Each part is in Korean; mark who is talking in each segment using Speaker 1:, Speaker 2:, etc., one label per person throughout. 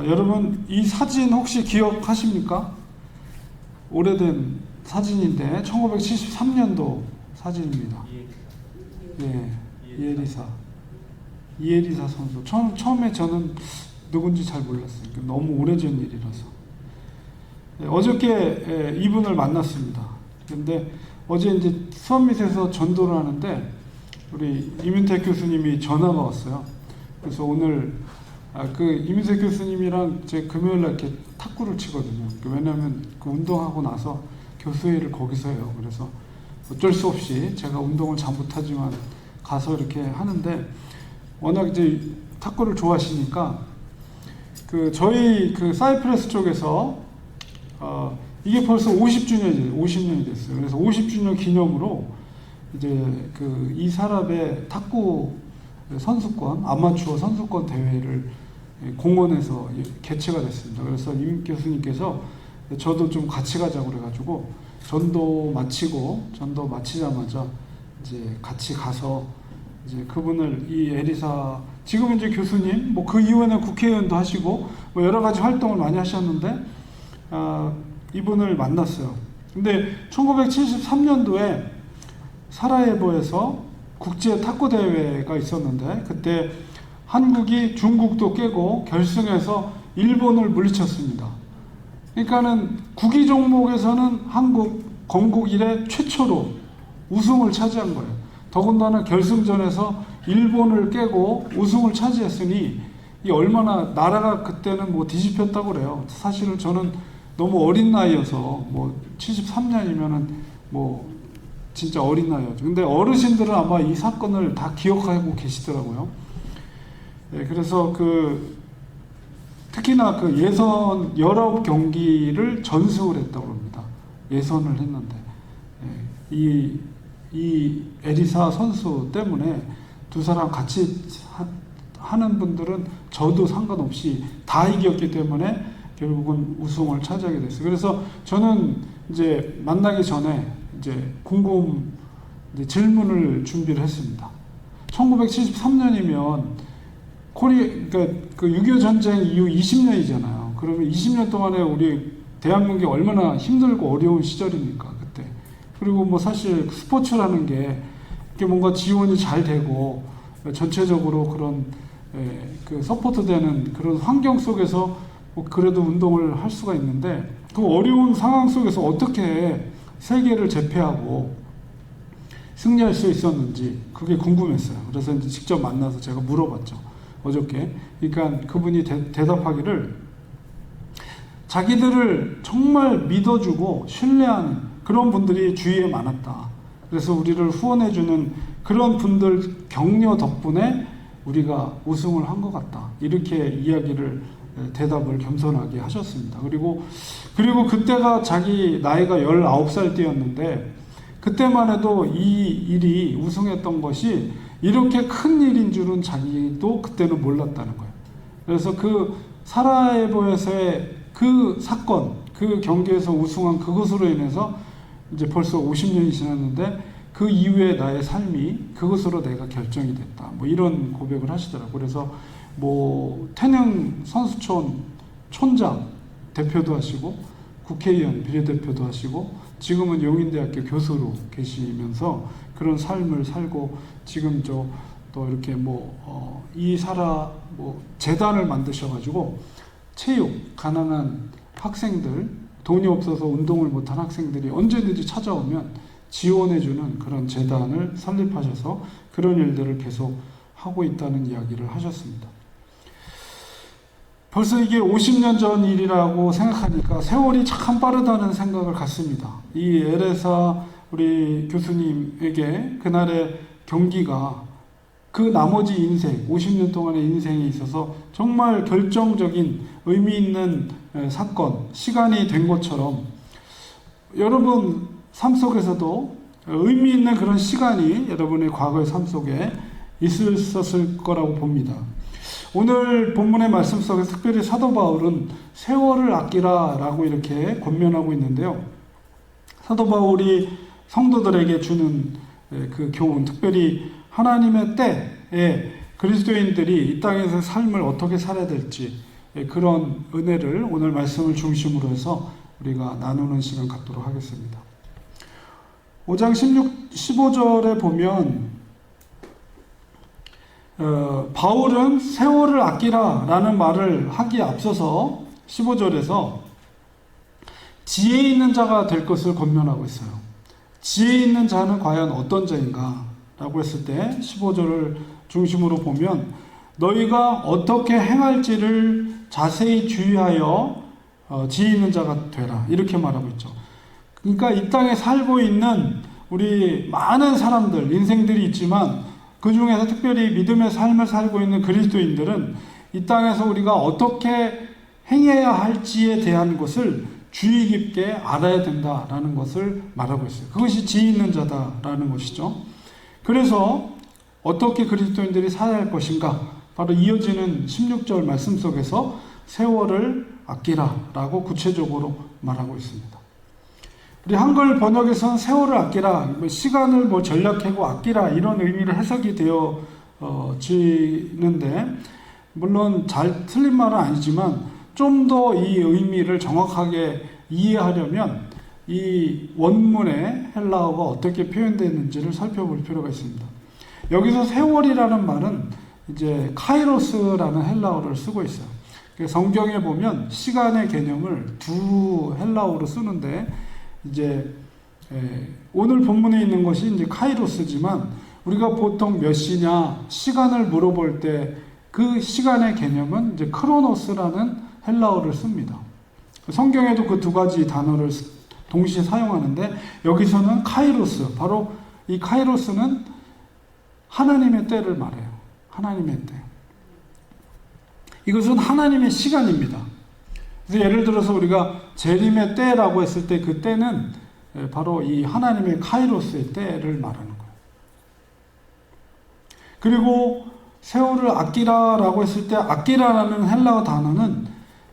Speaker 1: 여러분 이 사진 혹시 기억하십니까? 오래된 사진인데 1973년도 사진입니다. 예, 이에리사 선수. 처음에 저는 누군지 잘 몰랐어요. 너무 오래전 일이라서. 어저께 이분을 만났습니다. 근데 어제 이제 수원밋에서 전도를 하는데 우리 이민택 교수님이 전화가 왔어요. 그래서 오늘 이민택 교수님이랑 제 금요일날 이렇게 탁구를 치거든요. 왜냐하면 그 운동하고 나서 교수회의를 거기서 해요. 그래서 어쩔 수 없이 제가 운동을 잘 못하지만 가서 이렇게 하는데 워낙 이제 탁구를 좋아하시니까 저희 사이프러스 쪽에서 이게 벌써 50년이 됐어요. 그래서 50주년 기념으로 이제 이 사람의 탁구 선수권, 아마추어 선수권 대회를 공원에서 개최가 됐습니다. 그래서 임 교수님께서 저도 좀 같이 가자고 그래가지고 전도 마치자마자 이제 같이 가서 이제 그분을 이 에리사 지금 이제 교수님 그 이후에는 국회의원도 하시고 여러 가지 활동을 많이 하셨는데 이분을 만났어요. 근데 1973년도에 사라예보에서 국제 탁구 대회가 있었는데 그때 한국이 중국도 깨고 결승에서 일본을 물리쳤습니다. 그러니까는 구기 종목에서는 한국 건국 이래 최초로 우승을 차지한 거예요. 더군다나 결승전에서 일본을 깨고 우승을 차지했으니 이 얼마나 나라가 그때는 뒤집혔다고 그래요. 사실은 저는 너무 어린 나이여서 73년이면은 진짜 어린 나이였죠. 근데 어르신들은 아마 이 사건을 다 기억하고 계시더라고요. 네, 그래서 특히나 예선 19경기를 전승을 했다고 합니다. 예선을 했는데 이 에리사 선수 때문에 두 사람 같이 하는 분들은 저도 상관없이 다 이겼기 때문에 결국은 우승을 차지하게 됐어요. 그래서 저는 이제 만나기 전에 이제 질문을 준비를 했습니다. 1973년이면 그러니까 6.25 전쟁 이후 20년이잖아요. 그러면 20년 동안에 우리 대한민국이 얼마나 힘들고 어려운 시절입니까, 그때. 그리고 사실 스포츠라는 게 이렇게 뭔가 지원이 잘 되고 전체적으로 그런 서포트되는 그런 환경 속에서 그래도 운동을 할 수가 있는데 그 어려운 상황 속에서 어떻게 세계를 제패하고 승리할 수 있었는지 그게 궁금했어요. 그래서 이제 직접 만나서 제가 물어봤죠. 어저께. 그러니까 그분이 대답하기를 자기들을 정말 믿어주고 신뢰하는 그런 분들이 주위에 많았다. 그래서 우리를 후원해주는 그런 분들 격려 덕분에 우리가 우승을 한 것 같다. 이렇게 대답을 겸손하게 하셨습니다. 그리고 그때가 자기 나이가 19살 때였는데 그때만 해도 이 일이 우승했던 것이 이렇게 큰 일인 줄은 자기도 그때는 몰랐다는 거예요. 그래서 사라예보에서의 그 사건, 그 경기에서 우승한 그것으로 인해서 이제 벌써 50년이 지났는데 그 이후에 나의 삶이 그것으로 내가 결정이 됐다. 이런 고백을 하시더라고요. 그래서 태릉 선수촌 촌장 대표도 하시고 국회의원 비례대표도 하시고 지금은 용인대학교 교수로 계시면서 그런 삶을 살고 지금 또 이렇게 재단을 만드셔가지고 가난한 학생들, 돈이 없어서 운동을 못한 학생들이 언제든지 찾아오면 지원해주는 그런 재단을 설립하셔서 그런 일들을 계속 하고 있다는 이야기를 하셨습니다. 벌써 이게 50년 전 일이라고 생각하니까 세월이 참 빠르다는 생각을 갖습니다. 이 에레사 우리 교수님에게 그날의 경기가 그 나머지 인생, 50년 동안의 인생에 있어서 정말 결정적인 의미 있는 사건, 시간이 된 것처럼 여러분 삶 속에서도 의미 있는 그런 시간이 여러분의 과거의 삶 속에 있었을 거라고 봅니다. 오늘 본문의 말씀 속에서 특별히 사도 바울은 세월을 아끼라라고 이렇게 권면하고 있는데요. 사도 바울이 성도들에게 주는 그 교훈, 특별히 하나님의 때에 그리스도인들이 이 땅에서 삶을 어떻게 살아야 될지 그런 은혜를 오늘 말씀을 중심으로 해서 우리가 나누는 시간 갖도록 하겠습니다. 5장 15절에 보면 바울은 세월을 아끼라 라는 말을 하기에 앞서서 15절에서 지혜 있는 자가 될 것을 권면하고 있어요. 지혜 있는 자는 과연 어떤 자인가? 라고 했을 때 15절을 중심으로 보면 너희가 어떻게 행할지를 자세히 주의하여 지혜 있는 자가 되라. 이렇게 말하고 있죠. 그러니까 이 땅에 살고 있는 우리 많은 사람들, 인생들이 있지만 그 중에서 특별히 믿음의 삶을 살고 있는 그리스도인들은 이 땅에서 우리가 어떻게 행해야 할지에 대한 것을 주의 깊게 알아야 된다라는 것을 말하고 있어요. 그것이 지혜 있는 자다라는 것이죠. 그래서 어떻게 그리스도인들이 살아야 할 것인가? 바로 이어지는 16절 말씀 속에서 세월을 아끼라라고 구체적으로 말하고 있습니다. 우리 한글 번역에서는 세월을 아끼라, 시간을 전략하고 아끼라 이런 의미로 해석이 되어지는데 물론 잘 틀린 말은 아니지만 좀 더 이 의미를 정확하게 이해하려면 이 원문의 헬라어가 어떻게 표현되는지를 살펴볼 필요가 있습니다. 여기서 세월이라는 말은 이제 카이로스라는 헬라어를 쓰고 있어요. 성경에 보면 시간의 개념을 두 헬라어로 쓰는데 이제 오늘 본문에 있는 것이 이제 카이로스지만 우리가 보통 몇 시냐 시간을 물어볼 때 그 시간의 개념은 이제 크로노스라는 헬라어를 씁니다. 성경에도 그 두 가지 단어를 동시에 사용하는데 여기서는 카이로스, 바로 이 카이로스는 하나님의 때를 말해요. 하나님의 때. 이것은 하나님의 시간입니다. 그래서 예를 들어서 우리가 재림의 때라고 했을 때 그 때는 바로 이 하나님의 카이로스의 때를 말하는 거예요. 그리고 세월을 아끼라라고 했을 때 아끼라라는 헬라어 단어는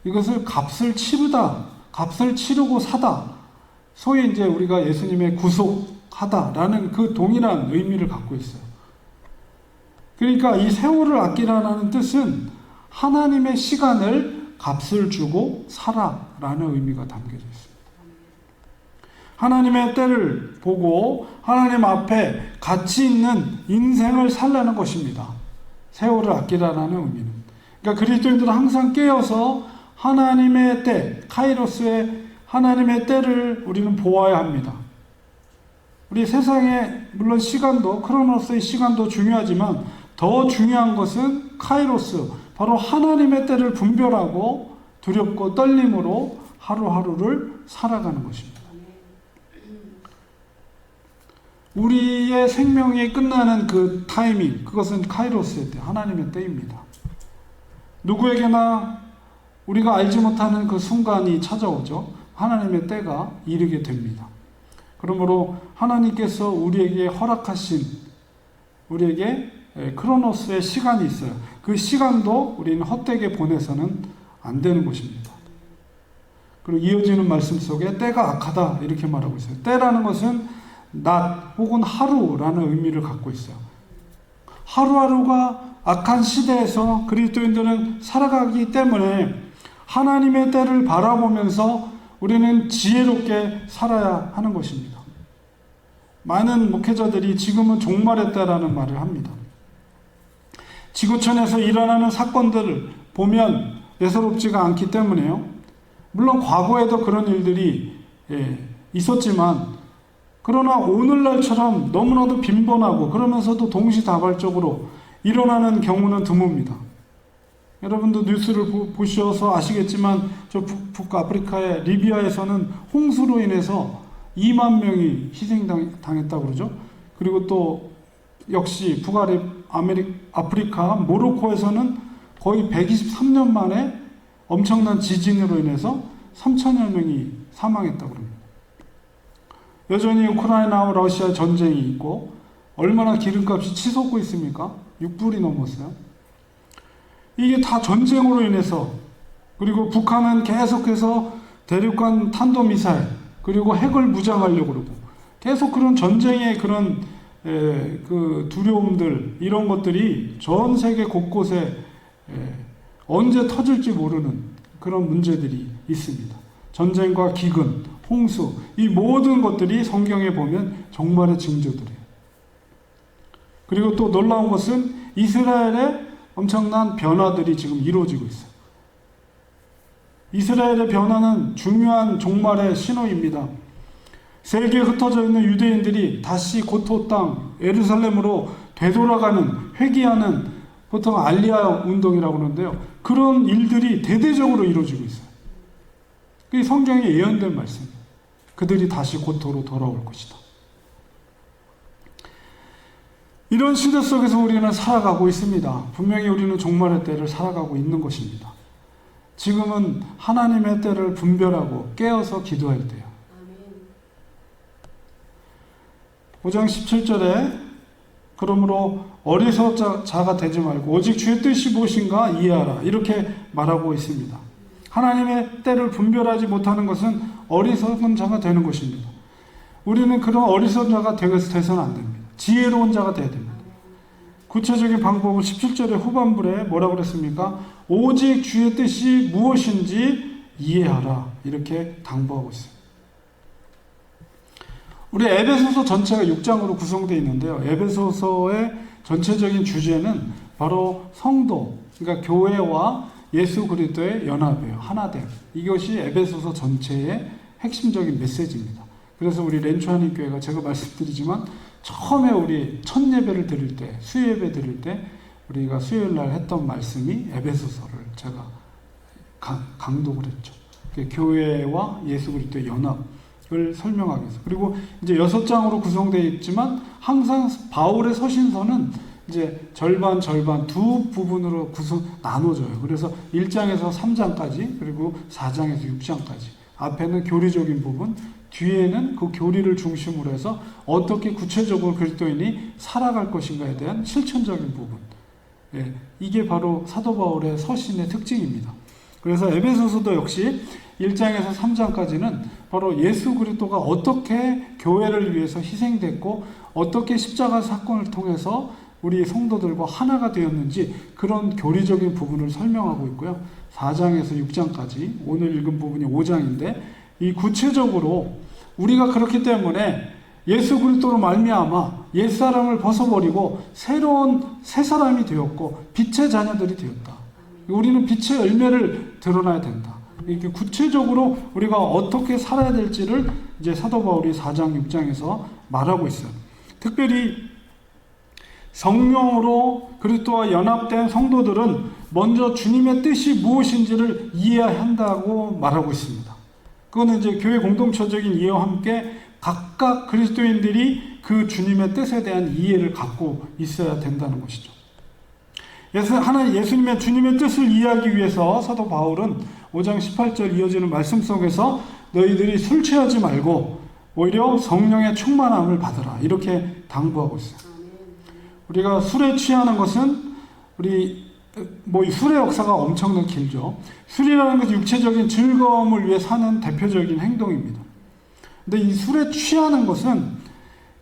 Speaker 1: 이것을 값을 치르다, 값을 치르고 사다, 소위 이제 우리가 예수님의 구속하다라는 그 동일한 의미를 갖고 있어요. 그러니까 이 세월을 아끼라라는 뜻은 하나님의 시간을 값을 주고 사라라는 의미가 담겨져 있습니다. 하나님의 때를 보고 하나님 앞에 가치 있는 인생을 살라는 것입니다. 세월을 아끼라라는 의미는. 그러니까 그리스도인들은 항상 깨어서 하나님의 때, 카이로스의 하나님의 때를 우리는 보아야 합니다. 우리 세상에 물론 시간도, 크로노스의 시간도 중요하지만 더 중요한 것은 카이로스, 바로 하나님의 때를 분별하고 두렵고 떨림으로 하루하루를 살아가는 것입니다. 우리의 생명이 끝나는 그 타이밍, 그것은 카이로스의 때, 하나님의 때입니다. 누구에게나 우리가 알지 못하는 그 순간이 찾아오죠. 하나님의 때가 이르게 됩니다. 그러므로 하나님께서 우리에게 허락하신, 우리에게 크로노스의 시간이 있어요. 그 시간도 우리는 헛되게 보내서는 안 되는 것입니다. 그리고 이어지는 말씀 속에 때가 악하다 이렇게 말하고 있어요. 때라는 것은 낮 혹은 하루라는 의미를 갖고 있어요. 하루하루가 악한 시대에서 그리스도인들은 살아가기 때문에 하나님의 때를 바라보면서 우리는 지혜롭게 살아야 하는 것입니다. 많은 목회자들이 지금은 종말의 때라는 말을 합니다. 지구촌에서 일어나는 사건들을 보면 예사롭지가 않기 때문에요. 물론 과거에도 그런 일들이 있었지만 그러나 오늘날처럼 너무나도 빈번하고 그러면서도 동시다발적으로 일어나는 경우는 드뭅니다. 여러분도 뉴스를 보셔서 아시겠지만 저 북아프리카의 리비아에서는 홍수로 인해서 2만 명이 희생당했다고 그러죠. 그리고 또 역시 아프리카 모로코에서는 거의 123년 만에 엄청난 지진으로 인해서 3천여 명이 사망했다고 합니다. 여전히 우크라이나와 러시아 전쟁이 있고 얼마나 기름값이 치솟고 있습니까? 6불이 넘었어요. 이게 다 전쟁으로 인해서, 그리고 북한은 계속해서 대륙간 탄도미사일 그리고 핵을 무장하려고 그러고 계속 그런 전쟁의 그런 그 두려움들, 이런 것들이 전 세계 곳곳에 언제 터질지 모르는 그런 문제들이 있습니다. 전쟁과 기근, 홍수, 이 모든 것들이 성경에 보면 종말의 징조들이에요. 그리고 또 놀라운 것은 이스라엘의 엄청난 변화들이 지금 이루어지고 있어요. 이스라엘의 변화는 중요한 종말의 신호입니다. 세계에 흩어져 있는 유대인들이 다시 고토 땅 예루살렘으로 되돌아가는, 회귀하는, 보통 알리아 운동이라고 하는데요. 그런 일들이 대대적으로 이루어지고 있어요. 그게 성경에 예언된 말씀이에요. 그들이 다시 고토로 돌아올 것이다. 이런 시대 속에서 우리는 살아가고 있습니다. 분명히 우리는 종말의 때를 살아가고 있는 것입니다. 지금은 하나님의 때를 분별하고 깨어서 기도할 때요. 5장 17절에 그러므로 어리석은 자가 되지 말고 오직 주의 뜻이 무엇인가 이해하라, 이렇게 말하고 있습니다. 하나님의 때를 분별하지 못하는 것은 어리석은 자가 되는 것입니다. 우리는 그런 어리석은 자가 되서는 안 됩니다. 지혜로운 자가 되어야 됩니다. 구체적인 방법은 17절의 후반부에 뭐라고 그랬습니까? 오직 주의 뜻이 무엇인지 이해하라, 이렇게 당부하고 있어요. 우리 에베소서 전체가 6장으로 구성되어 있는데요. 에베소서의 전체적인 주제는 바로 성도, 그러니까 교회와 예수 그리스도의 연합이에요. 하나됨. 이것이 에베소서 전체의 핵심적인 메시지입니다. 그래서 우리 렌초하님 교회가 제가 말씀드리지만 처음에 우리 첫 예배를 드릴 때, 수예배 드릴 때 우리가 수요일 날 했던 말씀이 에베소서를 제가 강독을 했죠. 교회와 예수 그리스도의 연합을 설명하기 위해서. 그리고 이제 6장으로 구성되어 있지만 항상 바울의 서신서는 이제 절반 두 부분으로 나눠져요. 그래서 1장에서 3장까지, 그리고 4장에서 6장까지. 앞에는 교리적인 부분, 뒤에는 그 교리를 중심으로 해서 어떻게 구체적으로 그리스도인이 살아갈 것인가에 대한 실천적인 부분. 예, 이게 바로 사도 바울의 서신의 특징입니다. 그래서 에베소서도 역시 1장에서 3장까지는 바로 예수 그리스도가 어떻게 교회를 위해서 희생됐고 어떻게 십자가 사건을 통해서 우리 성도들과 하나가 되었는지 그런 교리적인 부분을 설명하고 있고요. 4장에서 6장까지, 오늘 읽은 부분이 5장인데 이 구체적으로 우리가 그렇기 때문에 예수 그리스도로 말미암아 옛사람을 벗어버리고 새로운 새 사람이 되었고 빛의 자녀들이 되었다. 우리는 빛의 열매를 드러나야 된다. 이렇게 구체적으로 우리가 어떻게 살아야 될지를 이제 사도 바울이 4장, 6장에서 말하고 있어요. 특별히 성령으로 그리스도와 연합된 성도들은 먼저 주님의 뜻이 무엇인지를 이해해야 한다고 말하고 있습니다. 그거는 이제 교회 공동체적인 이해와 함께 각각 그리스도인들이 그 주님의 뜻에 대한 이해를 갖고 있어야 된다는 것이죠. 예수님의 주님의 뜻을 이해하기 위해서 사도 바울은 5장 18절 이어지는 말씀 속에서 너희들이 술 취하지 말고 오히려 성령의 충만함을 받으라, 이렇게 당부하고 있어요. 우리가 술에 취하는 것은 술의 역사가 엄청나게 길죠. 술이라는 것은 육체적인 즐거움을 위해 사는 대표적인 행동입니다. 근데 이 술에 취하는 것은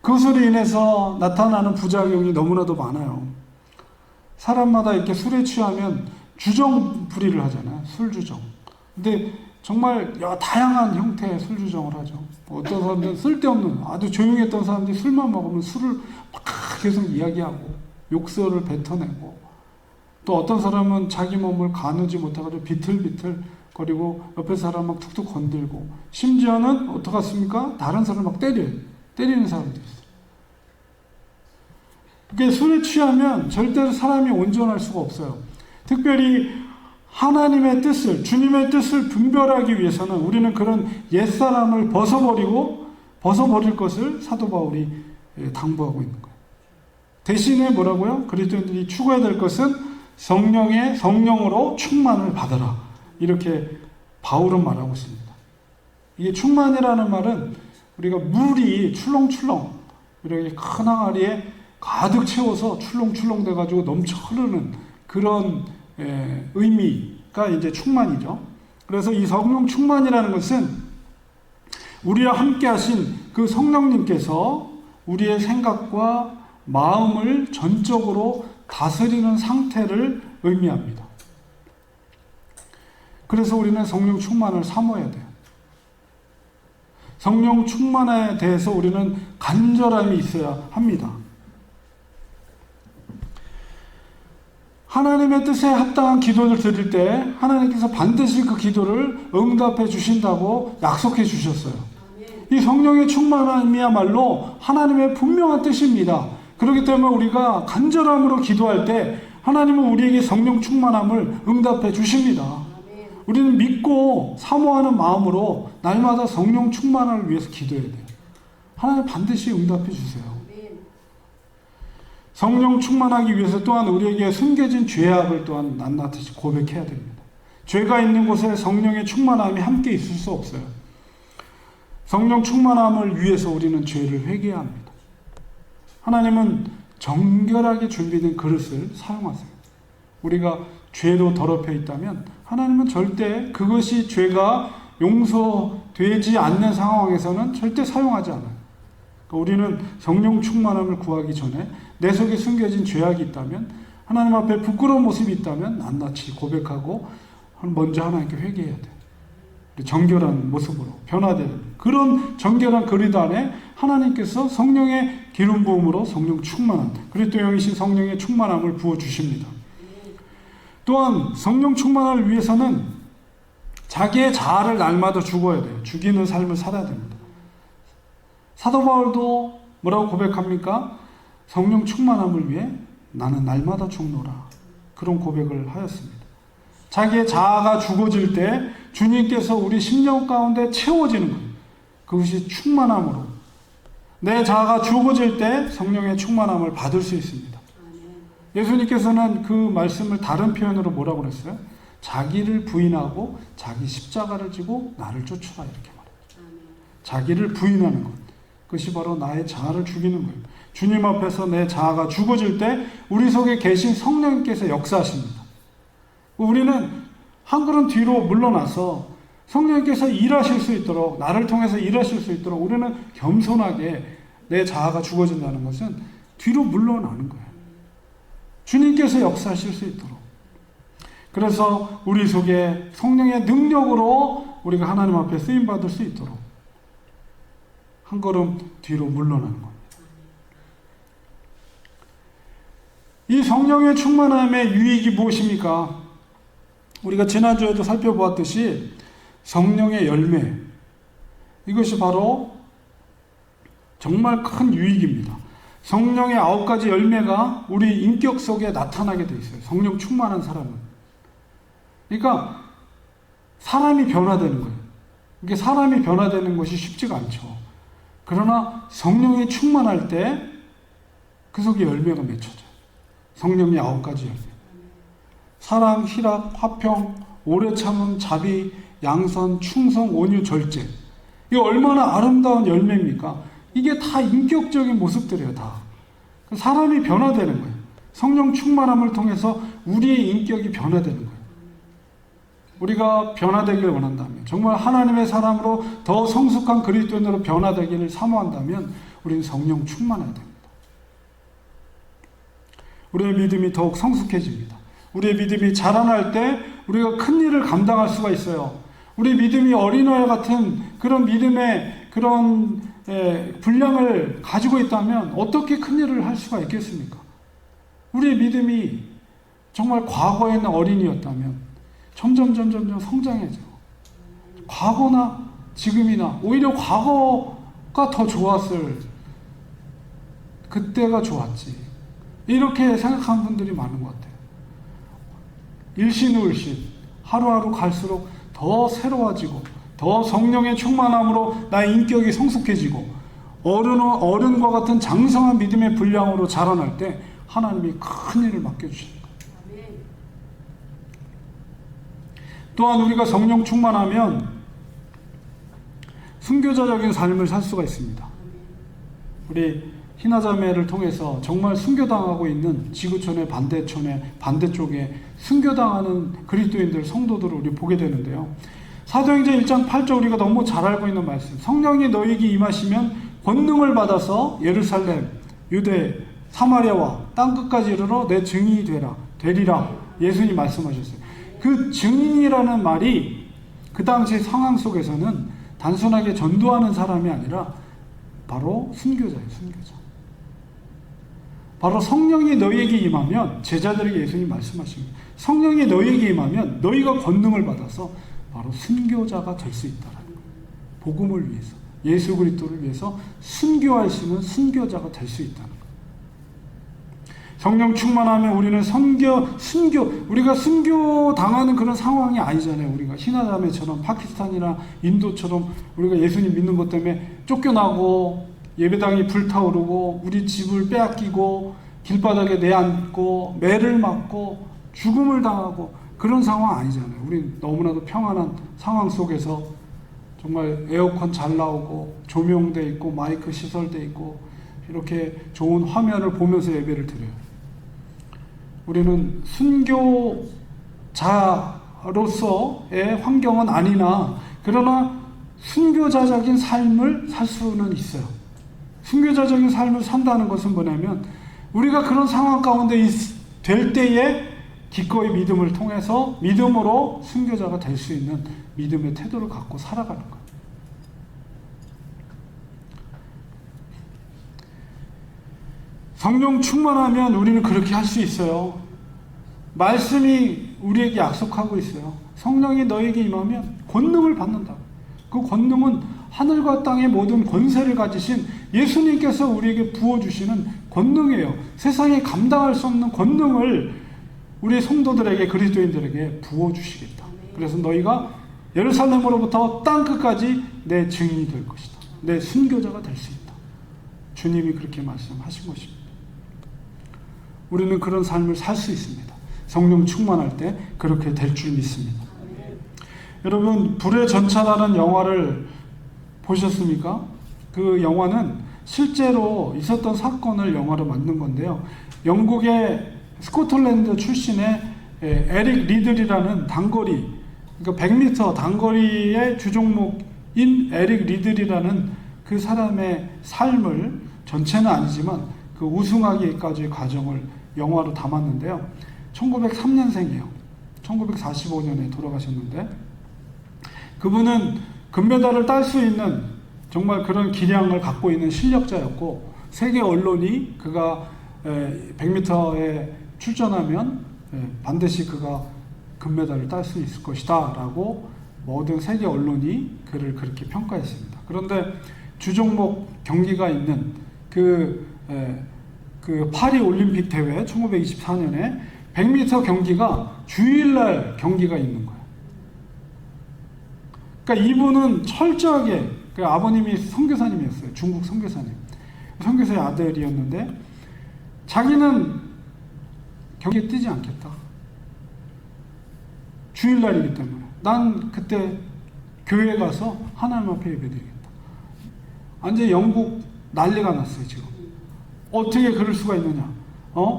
Speaker 1: 그것으로 인해서 나타나는 부작용이 너무나도 많아요. 사람마다 이렇게 술에 취하면 주정부리를 하잖아요. 술주정. 근데 정말 다양한 형태의 술주정을 하죠. 어떤 사람들은 쓸데없는, 아주 조용했던 사람들이 술만 먹으면 술을 막 계속 이야기하고 욕설을 뱉어내고, 또 어떤 사람은 자기 몸을 가누지 못해가지고 비틀비틀 거리고 옆에 사람 막 툭툭 건들고, 심지어는 어떡하십니까? 다른 사람을 막 때리는 사람도 있어요. 그게 술에 취하면 절대로 사람이 온전할 수가 없어요. 특별히 하나님의 뜻을, 주님의 뜻을 분별하기 위해서는 우리는 그런 옛사람을 벗어버릴 것을 사도 바울이 당부하고 있는 거예요. 대신에 뭐라고요? 그리스도인들이 추구해야 될 것은 성령으로 충만을 받아라, 이렇게 바울은 말하고 있습니다. 이게 충만이라는 말은 우리가 물이 출렁출렁 이렇게 큰 항아리에 가득 채워서 출렁출렁 돼가지고 넘쳐 흐르는 그런 의미가 이제 충만이죠. 그래서 이 성령 충만이라는 것은 우리와 함께 하신 그 성령님께서 우리의 생각과 마음을 전적으로 다스리는 상태를 의미합니다. 그래서 우리는 성령 충만을 사모해야 돼요. 성령 충만에 대해서 우리는 간절함이 있어야 합니다. 하나님의 뜻에 합당한 기도를 드릴 때 하나님께서 반드시 그 기도를 응답해 주신다고 약속해 주셨어요. 이 성령의 충만함이야말로 하나님의 분명한 뜻입니다. 그렇기 때문에 우리가 간절함으로 기도할 때 하나님은 우리에게 성령 충만함을 응답해 주십니다. 우리는 믿고 사모하는 마음으로 날마다 성령 충만함을 위해서 기도해야 돼요. 하나님 반드시 응답해 주세요. 성령 충만하기 위해서 또한 우리에게 숨겨진 죄악을 또한 낱낱이 고백해야 됩니다. 죄가 있는 곳에 성령의 충만함이 함께 있을 수 없어요. 성령 충만함을 위해서 우리는 죄를 회개해야 합니다. 하나님은 정결하게 준비된 그릇을 사용하세요. 우리가 죄로 더럽혀 있다면 하나님은 절대 그것이 죄가 용서되지 않는 상황에서는 절대 사용하지 않아요. 우리는 성령 충만함을 구하기 전에 내 속에 숨겨진 죄악이 있다면, 하나님 앞에 부끄러운 모습이 있다면 낱낱이 고백하고 먼저 하나님께 회개해야 돼요. 정결한 모습으로 변화되는 그런 정결한 그릇 안에 하나님께서 성령의 기름 부음으로 성령 충만함, 그리스도 영이신 성령의 충만함을 부어주십니다. 또한 성령 충만함을 위해서는 자기의 자아를 날마다 죽어야 돼요. 죽이는 삶을 살아야 됩니다. 사도 바울도 뭐라고 고백합니까? 성령 충만함을 위해 나는 날마다 죽노라. 그런 고백을 하였습니다. 자기의 자아가 죽어질 때 주님께서 우리 심령 가운데 채워지는 거예요. 그것이 충만함으로. 내 자아가 죽어질 때 성령의 충만함을 받을 수 있습니다. 예수님께서는 그 말씀을 다른 표현으로 뭐라고 그랬어요? 자기를 부인하고 자기 십자가를 지고 나를 쫓으라 이렇게 말해요. 자기를 부인하는 것. 그것이 바로 나의 자아를 죽이는 거예요. 주님 앞에서 내 자아가 죽어질 때 우리 속에 계신 성령님께서 역사하십니다. 우리는 한 걸음 뒤로 물러나서 성령님께서 일하실 수 있도록, 나를 통해서 일하실 수 있도록 우리는 겸손하게 내 자아가 죽어진다는 것은 뒤로 물러나는 거예요. 주님께서 역사하실 수 있도록. 그래서 우리 속에 성령의 능력으로 우리가 하나님 앞에 쓰임받을 수 있도록 한 걸음 뒤로 물러나는 겁니다. 이 성령의 충만함의 유익이 무엇입니까? 우리가 지난주에도 살펴보았듯이 성령의 열매, 이것이 바로 정말 큰 유익입니다. 성령의 9가지 열매가 우리 인격 속에 나타나게 돼 있어요. 성령 충만한 사람은. 그러니까 사람이 변화되는 거예요. 이게 사람이 변화되는 것이 쉽지가 않죠. 그러나 성령이 충만할 때 그 속에 열매가 맺혀져요. 성령의 9가지 열매. 사랑, 희락, 화평, 오래 참음, 자비, 양선, 충성, 온유, 절제. 이게 얼마나 아름다운 열매입니까? 이게 다 인격적인 모습들이에요. 다. 사람이 변화되는 거예요. 성령 충만함을 통해서 우리의 인격이 변화되는 거예요. 우리가 변화되기를 원한다면, 정말 하나님의 사람으로 더 성숙한 그리스도인으로 변화되기를 사모한다면 우리는 성령 충만해야 됩니다. 우리의 믿음이 더욱 성숙해집니다. 우리의 믿음이 자라날 때 우리가 큰 일을 감당할 수가 있어요. 우리 믿음이 어린아이 같은 그런 믿음의 그런 분량을 가지고 있다면 어떻게 큰 일을 할 수가 있겠습니까? 우리의 믿음이 정말 과거에는 어린이였다면 점점 성장해져. 과거나 지금이나 오히려 과거가 더 좋았을, 그때가 좋았지, 이렇게 생각하는 분들이 많은 것 같아요. 일신후일신 하루하루 갈수록 더 새로워지고 더 성령의 충만함으로 나의 인격이 성숙해지고 어른과 같은 장성한 믿음의 분량으로 자라날 때 하나님이 큰 일을 맡겨주십니다. 또한 우리가 성령 충만하면 순교자적인 삶을 살 수가 있습니다. 우리 희나자매를 통해서 정말 순교당하고 있는 지구촌의 반대쪽에 순교당하는 그리스도인들, 성도들을 우리 보게 되는데요. 사도행전 1장 8절 우리가 너무 잘 알고 있는 말씀. 성령이 너에게 임하시면 권능을 받아서 예루살렘, 유대, 사마리아와 땅끝까지 이르러 내 증인이 되리라. 예수님 말씀하셨어요. 그 증인이라는 말이 그 당시 상황 속에서는 단순하게 전도하는 사람이 아니라 바로 순교자예요. 순교자. 바로 성령이 너희에게 임하면, 제자들에게 예수님 말씀하신 거예요. 성령이 너희에게 임하면 너희가 권능을 받아서 바로 순교자가 될 수 있다라는 거예요. 복음을 위해서, 예수 그리스도를 위해서 순교하시는 순교자가 될 수 있다는 거예요. 성령 충만하면 우리는 우리가 순교 당하는 그런 상황이 아니잖아요. 우리가 희나자매처럼, 파키스탄이나 인도처럼 우리가 예수님 믿는 것 때문에 쫓겨나고 예배당이 불타오르고 우리 집을 빼앗기고 길바닥에 내앉고 매를 맞고 죽음을 당하고 그런 상황 아니잖아요. 우리 너무나도 평안한 상황 속에서 정말 에어컨 잘 나오고 조명돼 있고 마이크 시설돼 있고 이렇게 좋은 화면을 보면서 예배를 드려요. 우리는 순교자로서의 환경은 아니나 그러나 순교자적인 삶을 살 수는 있어요. 순교자적인 삶을 산다는 것은 뭐냐면 우리가 그런 상황 가운데 될 때에 기꺼이 믿음을 통해서 믿음으로 순교자가 될 수 있는 믿음의 태도를 갖고 살아가는 거예요. 성령 충만하면 우리는 그렇게 할 수 있어요. 말씀이 우리에게 약속하고 있어요. 성령이 너에게 임하면 권능을 받는다. 그 권능은 하늘과 땅의 모든 권세를 가지신 예수님께서 우리에게 부어주시는 권능이에요. 세상에 감당할 수 없는 권능을 우리 성도들에게, 그리스도인들에게 부어주시겠다. 그래서 너희가 예루살렘으로부터 땅끝까지 내 증인이 될 것이다. 내 순교자가 될 수 있다. 주님이 그렇게 말씀하신 것입니다. 우리는 그런 삶을 살 수 있습니다. 성령 충만할 때 그렇게 될 줄 믿습니다. 여러분, 불의 전차라는 영화를 보셨습니까? 그 영화는 실제로 있었던 사건을 영화로 만든 건데요. 영국의 스코틀랜드 출신의 에릭 리들이라는 단거리, 그러니까 100m 단거리의 주종목인 에릭 리들이라는 그 사람의 삶을, 전체는 아니지만 그 우승하기까지의 과정을 영화로 담았는데요. 1903년생이에요. 1945년에 돌아가셨는데 그분은 금메달을 딸 수 있는 정말 그런 기량을 갖고 있는 실력자였고 세계 언론이 그가 100m에 출전하면 반드시 그가 금메달을 딸 수 있을 것이다 라고 모든 세계 언론이 그를 그렇게 평가했습니다. 그런데 주종목 경기가 있는 그 파리 올림픽 대회 1924년에 100m 경기가 주일날 경기가 있는 거예요. 그러니까 이분은 철저하게, 그 아버님이 선교사님이었어요. 중국 선교사님. 선교사의 아들이었는데 자기는 경기에 뛰지 않겠다. 주일날이기 때문에. 난 그때 교회에 가서 하나님 앞에 예배드리겠다. 완전 영국 난리가 났어요, 지금. 어떻게 그럴 수가 있느냐.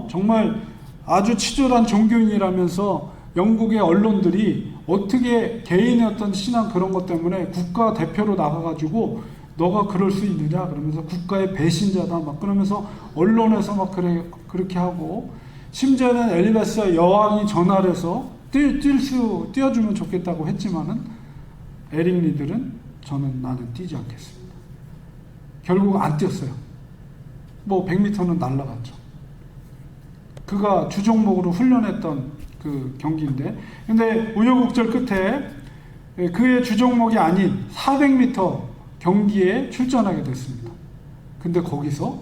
Speaker 1: 정말 아주 치졸한 종교인이라면서 영국의 언론들이 어떻게 개인의 어떤 신앙 그런 것 때문에 국가 대표로 나가가지고 너가 그럴 수 있느냐 그러면서 국가의 배신자다 막 그러면서 언론에서 막 그렇게 하고 심지어는 엘리자베스 여왕이 전화를 해서 뛰어주면 좋겠다고 했지만은 에릭 리들은 나는 뛰지 않겠습니다. 결국 안 뛰었어요. 뭐 100m는 날라갔죠. 그가 주종목으로 훈련했던 그 경기인데, 근데 우여곡절 끝에 그의 주종목이 아닌 400m 경기에 출전하게 됐습니다. 근데 거기서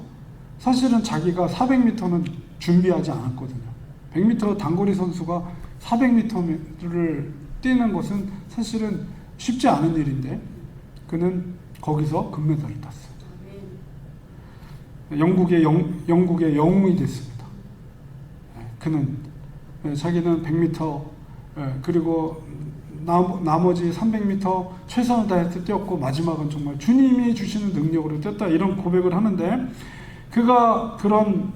Speaker 1: 사실은 자기가 400m는 준비하지 않았거든요. 100m 단거리 선수가 400m를 뛰는 것은 사실은 쉽지 않은 일인데 그는 거기서 금메달을 땄어요. 영국의 영웅이 됐습니다. 그는 자기는 100m 그리고 나머지 300m 최선을 다해서 뛰었고 마지막은 정말 주님이 주시는 능력으로 뛰었다 이런 고백을 하는데 그가 그런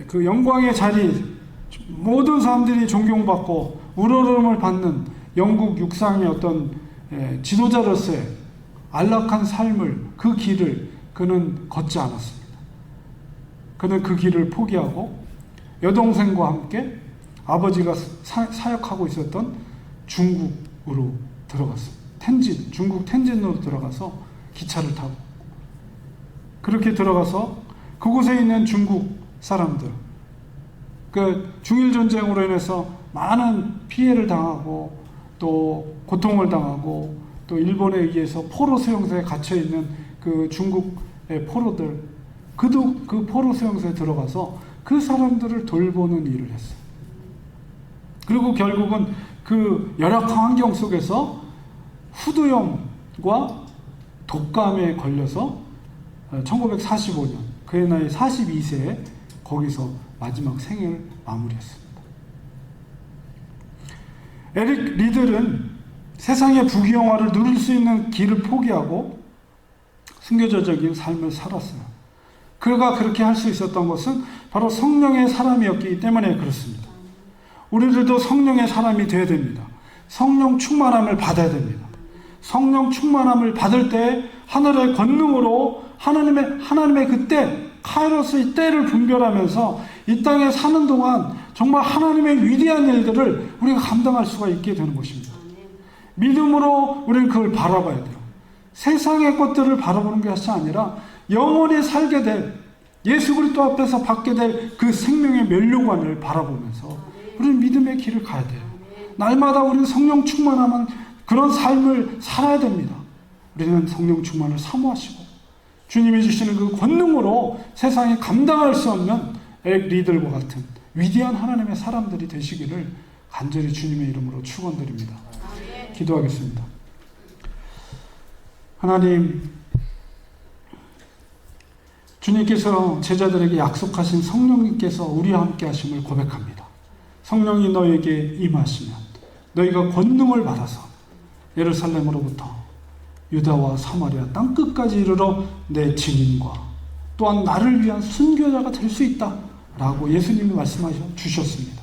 Speaker 1: 그 영광의 자리 모든 사람들이 존경받고 우러름을 받는 영국 육상의 어떤 지도자로서의 안락한 삶을 그 길을 그는 걷지 않았습니다. 그는 그 길을 포기하고 여동생과 함께 아버지가 사역하고 있었던 중국으로 들어갔어요. 텐진, 중국 텐진으로 들어가서 기차를 타고 그렇게 들어가서 그곳에 있는 중국 사람들, 그 중일 전쟁으로 인해서 많은 피해를 당하고 또 고통을 당하고 또 일본에 의해서 포로 수용소에 갇혀 있는 그 중국의 포로들, 그도 그 포로 수용소에 들어가서 그 사람들을 돌보는 일을 했어요. 그리고 결국은 그 열악한 환경 속에서 후두염과 독감에 걸려서 1945년 그의 나이 42세에 거기서 마지막 생을 마무리했습니다. 에릭 리들은 세상의 부귀영화를 누릴 수 있는 길을 포기하고 순교자적인 삶을 살았어요. 그가 그렇게 할 수 있었던 것은 바로 성령의 사람이었기 때문에 그렇습니다. 우리들도 성령의 사람이 되어야 됩니다. 성령 충만함을 받아야 됩니다. 성령 충만함을 받을 때 하늘의 권능으로 하나님의 그때 카이로스의 때를 분별하면서 이 땅에 사는 동안 정말 하나님의 위대한 일들을 우리가 감당할 수가 있게 되는 것입니다. 믿음으로 우리는 그걸 바라봐야 돼요. 세상의 것들을 바라보는 것이 아니라 영원히 살게 될 예수 그리스도 앞에서 받게 될 그 생명의 면류관을 바라보면서 우리는 믿음의 길을 가야 돼요. 날마다 우리는 성령 충만하면 그런 삶을 살아야 됩니다. 우리는 성령 충만을 사모하시고 주님이 주시는 그 권능으로 세상에 감당할 수 없는 에릭 리들과 같은 위대한 하나님의 사람들이 되시기를 간절히 주님의 이름으로 축원드립니다. 기도하겠습니다. 하나님, 주님께서 제자들에게 약속하신 성령님께서 우리와 함께 하심을 고백합니다. 성령이 너에게 임하시면 너희가 권능을 받아서 예루살렘으로부터 유다와 사마리아 땅끝까지 이르러 내 증인과 또한 나를 위한 순교자가 될 수 있다 라고 예수님이 말씀하셔 주셨습니다.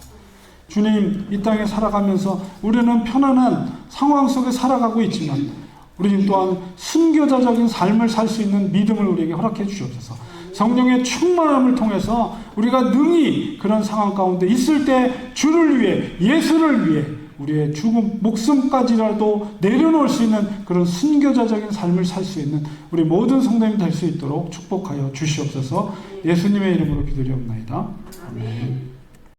Speaker 1: 주님, 이 땅에 살아가면서 우리는 편안한 상황 속에 살아가고 있지만 우리는 또한 순교자적인 삶을 살 수 있는 믿음을 우리에게 허락해 주시옵소서. 성령의 충만함을 통해서 우리가 능히 그런 상황 가운데 있을 때 주를 위해, 예수를 위해 우리의 죽음, 목숨까지라도 내려놓을 수 있는 그런 순교자적인 삶을 살 수 있는 우리 모든 성도님이 될 수 있도록 축복하여 주시옵소서. 예수님의 이름으로 기도드리옵나이다. 아멘.